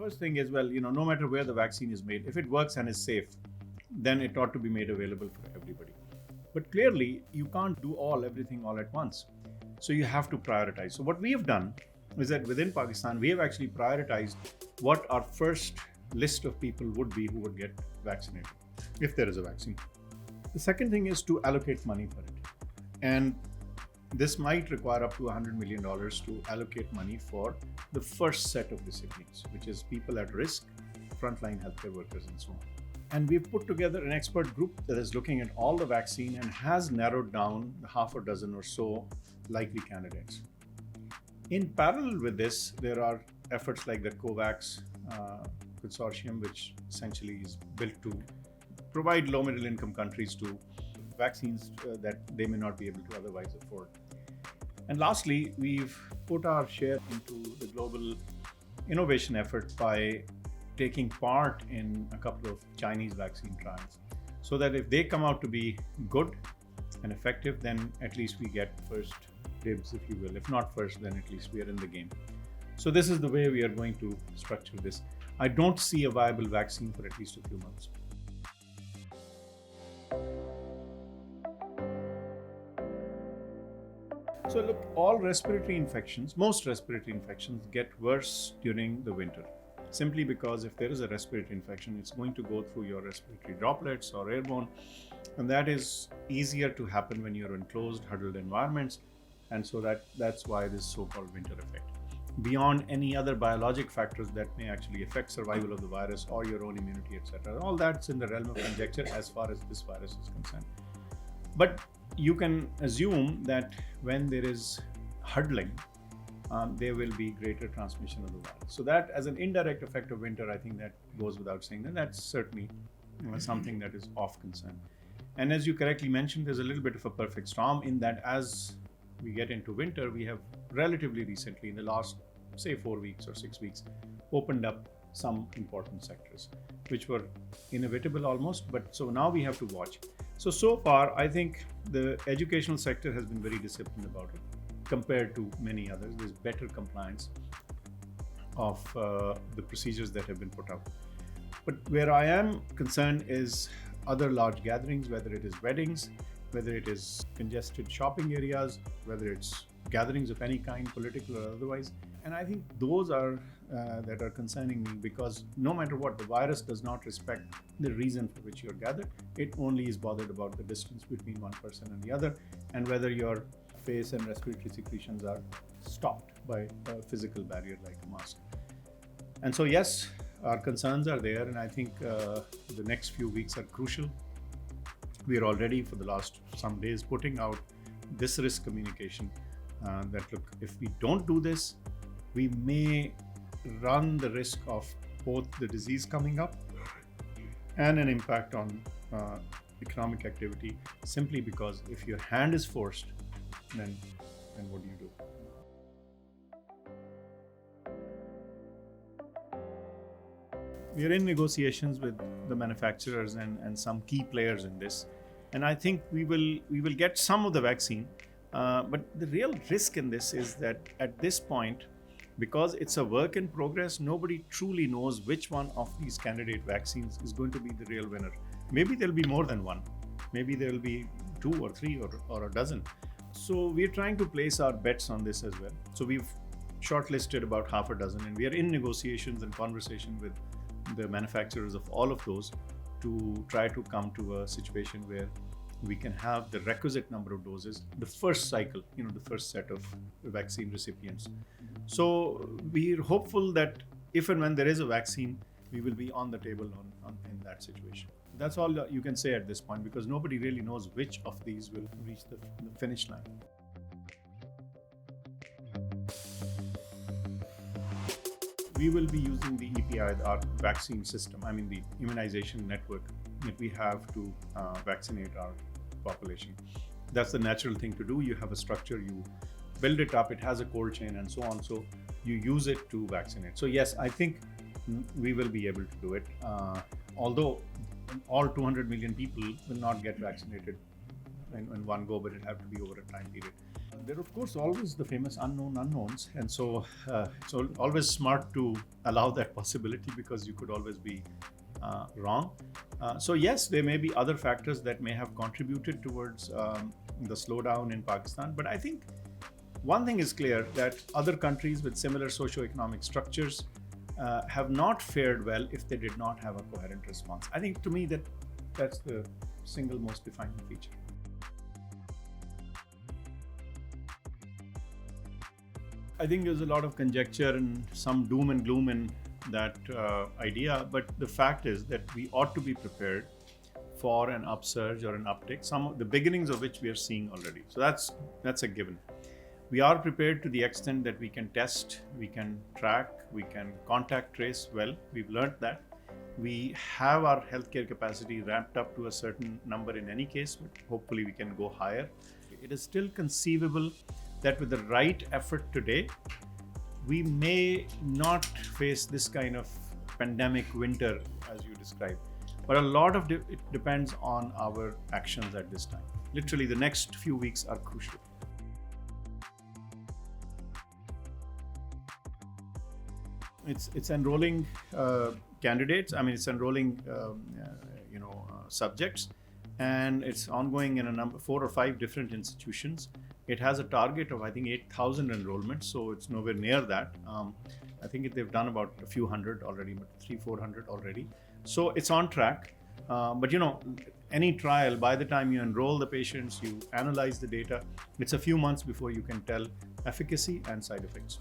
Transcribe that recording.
first thing is, well, no matter where the vaccine is made, if it works and is safe, then it ought to be made available for everybody. But clearly, you can't do everything all at once. So you have to prioritize. So what we have done is that within Pakistan, we have actually prioritized what our first list of people would be who would get vaccinated, if there is a vaccine. The second thing is to allocate money for it. And this might require up to $100 million to allocate money for the first set of recipients, which is people at risk, frontline healthcare workers, and so on. And we've put together an expert group that is looking at all the vaccine and has narrowed down half a dozen or so likely candidates. In parallel with this, there are efforts like the COVAX consortium, which essentially is built to provide low middle income countries to vaccines that they may not be able to otherwise afford. And lastly, we've put our share into the global innovation effort by taking part in a couple of Chinese vaccine trials, so that if they come out to be good and effective, then at least we get first dibs, if you will. If not first, then at least we are in the game. So this is the way we are going to structure this. I don't see a viable vaccine for at least a few months. So look, most respiratory infections get worse during the winter. Simply because if there is a respiratory infection, it's going to go through your respiratory droplets or airborne, and that is easier to happen when you're in closed, huddled environments, and so that's why this so-called winter effect. Beyond any other biologic factors that may actually affect survival of the virus or your own immunity, etc., all that's in the realm of conjecture as far as this virus is concerned. But you can assume that when there is huddling, there will be greater transmission of the virus. So that, as an indirect effect of winter, I think that goes without saying. And that's certainly something that is of concern. And as you correctly mentioned, there's a little bit of a perfect storm in that as we get into winter, we have relatively recently, in the last, say, 4 weeks or 6 weeks, opened up some important sectors, which were inevitable almost. But so now we have to watch. So far, I think the educational sector has been very disciplined about it. Compared to many others, there's better compliance of the procedures that have been put out. But where I am concerned is other large gatherings, whether it is weddings, whether it is congested shopping areas, whether it's gatherings of any kind, political or otherwise. And I think those are that are concerning me, because no matter what, the virus does not respect the reason for which you're gathered. It only is bothered about the distance between one person and the other, and whether your face and respiratory secretions are stopped by a physical barrier like a mask. And so, yes, our concerns are there, and I think the next few weeks are crucial. We are already, for the last some days, putting out this risk communication that, look, if we don't do this, we may run the risk of both the disease coming up and an impact on economic activity, simply because if your hand is forced, then what do you do? We are in negotiations with the manufacturers and some key players in this, and I think we will get some of the vaccine. But the real risk in this is that at this point, because it's a work in progress, nobody truly knows which one of these candidate vaccines is going to be the real winner. Maybe there'll be more than one. Maybe there'll be 2 or 3 or a dozen. So we're trying to place our bets on this as well. So we've shortlisted about half a dozen, and we are in negotiations and conversation with the manufacturers of all of those to try to come to a situation where we can have the requisite number of doses, the first cycle, the first set of vaccine recipients. So we're hopeful that if and when there is a vaccine, we will be on the table in that situation. That's all you can say at this point, because nobody really knows which of these will reach the finish line. We will be using the EPI, our vaccine system, the immunization network that we have to vaccinate our population. That's the natural thing to do. You have a structure, you build it up, it has a cold chain and so on. So you use it to vaccinate. So yes, I think we will be able to do it. Although all 200 million people will not get vaccinated in one go, but it'll have to be over a time period. There are, of course, always the famous unknown unknowns. And so it's always smart to allow that possibility because you could always be wrong. So, yes, there may be other factors that may have contributed towards the slowdown in Pakistan. But I think one thing is clear that other countries with similar socioeconomic structures have not fared well if they did not have a coherent response. I think to me that's the single most defining feature. I think there's a lot of conjecture and some doom and gloom in that idea, but the fact is that we ought to be prepared for an upsurge or an uptick, some of the beginnings of which we are seeing already. So that's a given. We are prepared to the extent that we can test, we can track, we can contact trace well. We've learned that. We have our healthcare capacity ramped up to a certain number in any case, but hopefully we can go higher. It is still conceivable that with the right effort today, we may not face this kind of pandemic winter as you described. But a lot of it depends on our actions at this time. Literally, the next few weeks are crucial. It's enrolling candidates. I mean, it's enrolling subjects, and it's ongoing in 4 or 5 different institutions. It has a target of I think 8,000 enrollments, so it's nowhere near that. I think they've done about a few hundred already, but 300-400 already. So it's on track. But any trial, by the time you enroll the patients, you analyze the data, it's a few months before you can tell efficacy and side effects.